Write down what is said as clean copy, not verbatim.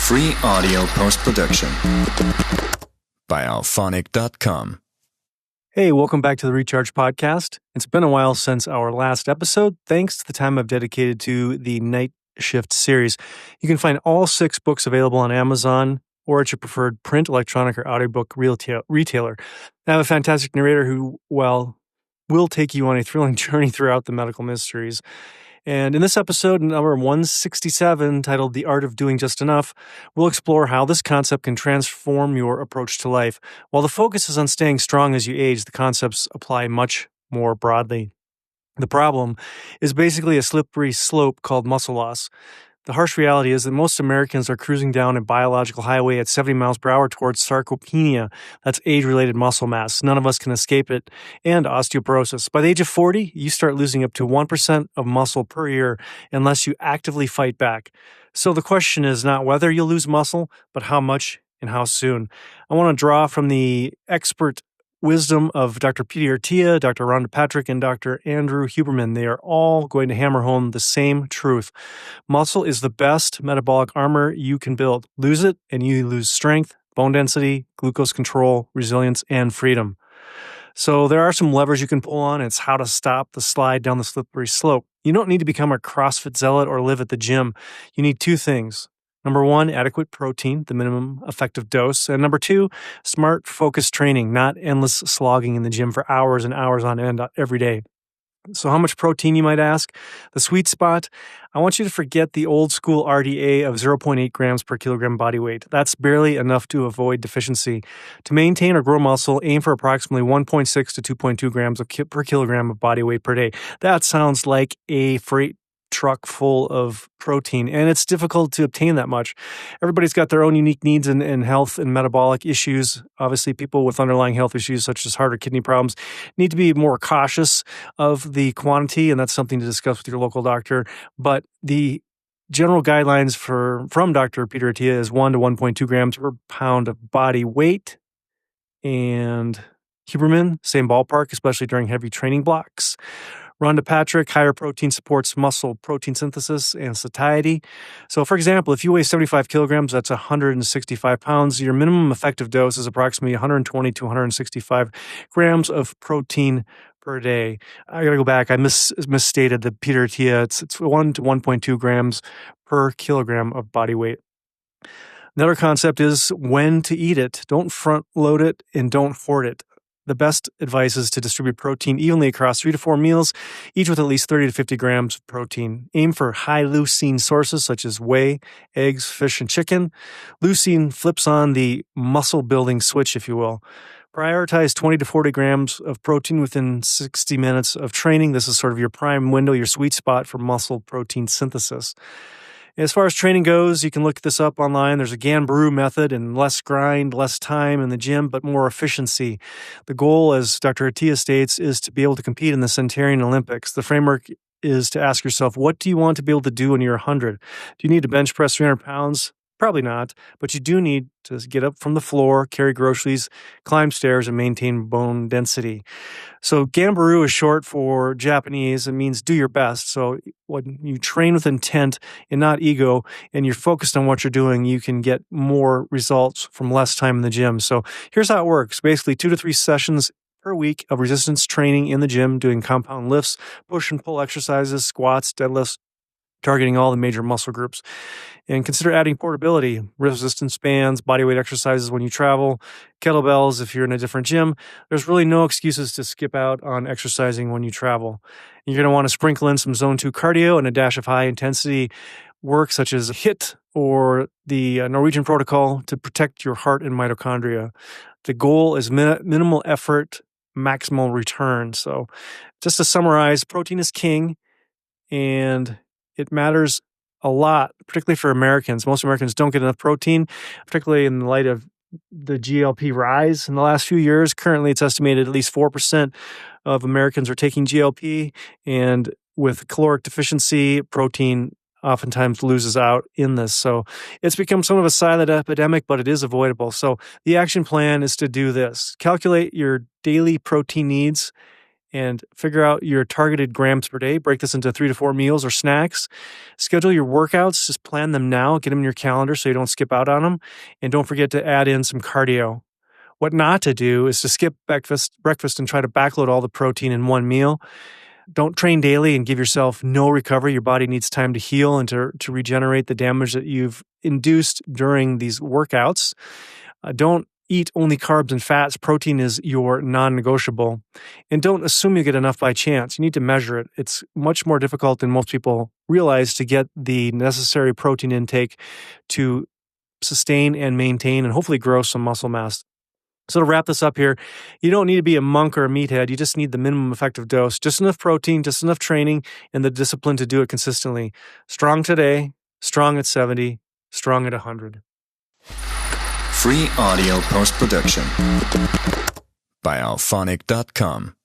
Free audio post-production by Alphonic.com. Hey, welcome back to the Recharge Podcast. It's been a while since our last episode, thanks to the time I've dedicated to the Night Shift series. You can find all 6 books available on Amazon or at your preferred print, electronic, or audiobook retailer. I have a fantastic narrator who, will take you on a thrilling journey throughout the medical mysteries. And in this episode, number 167, titled The Art of Doing Just Enough, we'll explore how this concept can transform your approach to life. While the focus is on staying strong as you age, the concepts apply much more broadly. The problem is basically a slippery slope called muscle loss. The harsh reality is that most Americans are cruising down a biological highway at 70 miles per hour towards sarcopenia. That's age-related muscle mass. None of us can escape it. And osteoporosis. By the age of 40, you start losing up to 1% of muscle per year unless you actively fight back. So the question is not whether you'll lose muscle, but how much and how soon. I want to draw from the expert wisdom of Dr. Peter Attia, Dr. Rhonda Patrick, and Dr. Andrew Huberman. They are all going to hammer home the same truth. Muscle is the best metabolic armor you can build. Lose it, and you lose strength, bone density, glucose control, resilience, and freedom. So there are some levers you can pull on. It's how to stop the slide down the slippery slope. You don't need to become a CrossFit zealot or live at the gym. You need 2 things. Number 1, adequate protein, the minimum effective dose. And number 2, smart, focused training, not endless slogging in the gym for hours and hours on end every day. So how much protein, you might ask? The sweet spot, I want you to forget the old school RDA of 0.8 grams per kilogram body weight. That's barely enough to avoid deficiency. To maintain or grow muscle, aim for approximately 1.6 to 2.2 grams per kilogram of body weight per day. That sounds like a freight truck full of protein, and it's difficult to obtain that much. Everybody's got their own unique needs and health and metabolic issues. Obviously, people with underlying health issues such as heart or kidney problems need to be more cautious of the quantity, and that's something to discuss with your local doctor. But the general guidelines from Dr. Peter Attia is 1 to 1.2 grams per pound of body weight. And Huberman, same ballpark, especially during heavy training blocks. Rhonda Patrick, higher protein supports muscle protein synthesis and satiety. So, for example, if you weigh 75 kilograms, that's 165 pounds. Your minimum effective dose is approximately 120 to 165 grams of protein per day. I got to go back. I misstated the Peter Attia. It's 1 to 1.2 grams per kilogram of body weight. Another concept is when to eat it. Don't front load it and don't hoard it. The best advice is to distribute protein evenly across 3 to 4 meals, each with at least 30 to 50 grams of protein. Aim for high leucine sources such as whey, eggs, fish, and chicken. Leucine flips on the muscle-building switch, if you will. Prioritize 20 to 40 grams of protein within 60 minutes of training. This is sort of your prime window, your sweet spot for muscle protein synthesis. As far as training goes, you can look this up online. There's a Ganbaru method and less grind, less time in the gym, but more efficiency. The goal, as Dr. Attia states, is to be able to compete in the Centurion Olympics. The framework is to ask yourself, what do you want to be able to do when you're 100? Do you need to bench press 300 pounds? Probably not, but you do need to get up from the floor, carry groceries, climb stairs, and maintain bone density. So Ganbaru is short for Japanese. It means do your best. So when you train with intent and not ego, and you're focused on what you're doing, you can get more results from less time in the gym. So here's how it works. Basically 2 to 3 sessions per week of resistance training in the gym, doing compound lifts, push and pull exercises, squats, deadlifts, targeting all the major muscle groups. And consider adding portability, resistance bands, bodyweight exercises when you travel, kettlebells if you're in a different gym. There's really no excuses to skip out on exercising when you travel. You're going to want to sprinkle in some zone 2 cardio and a dash of high intensity work such as HIIT or the Norwegian protocol to protect your heart and mitochondria. The goal is minimal effort, maximal return. So just to summarize, protein is king, and it matters a lot, particularly for Americans. Most Americans don't get enough protein, particularly in light of the GLP rise in the last few years. Currently, it's estimated at least 4% of Americans are taking GLP, and with caloric deficiency, protein oftentimes loses out in this. So it's become somewhat of a silent epidemic, but it is avoidable. So the action plan is to do this. Calculate your daily protein needs and figure out your targeted grams per day. Break this into 3 to 4 meals or snacks. Schedule your workouts. Just plan them now. Get them in your calendar so you don't skip out on them. And don't forget to add in some cardio. What not to do is to skip breakfast and try to backload all the protein in one meal. Don't train daily and give yourself no recovery. Your body needs time to heal and to regenerate the damage that you've induced during these workouts. Don't eat only carbs and fats. Protein is your non-negotiable. And don't assume you get enough by chance. You need to measure it. It's much more difficult than most people realize to get the necessary protein intake to sustain and maintain and hopefully grow some muscle mass. So to wrap this up here, you don't need to be a monk or a meathead. You just need the minimum effective dose, just enough protein, just enough training, and the discipline to do it consistently. Strong today, strong at 70, strong at 100. Free audio post-production by Alphonic.com.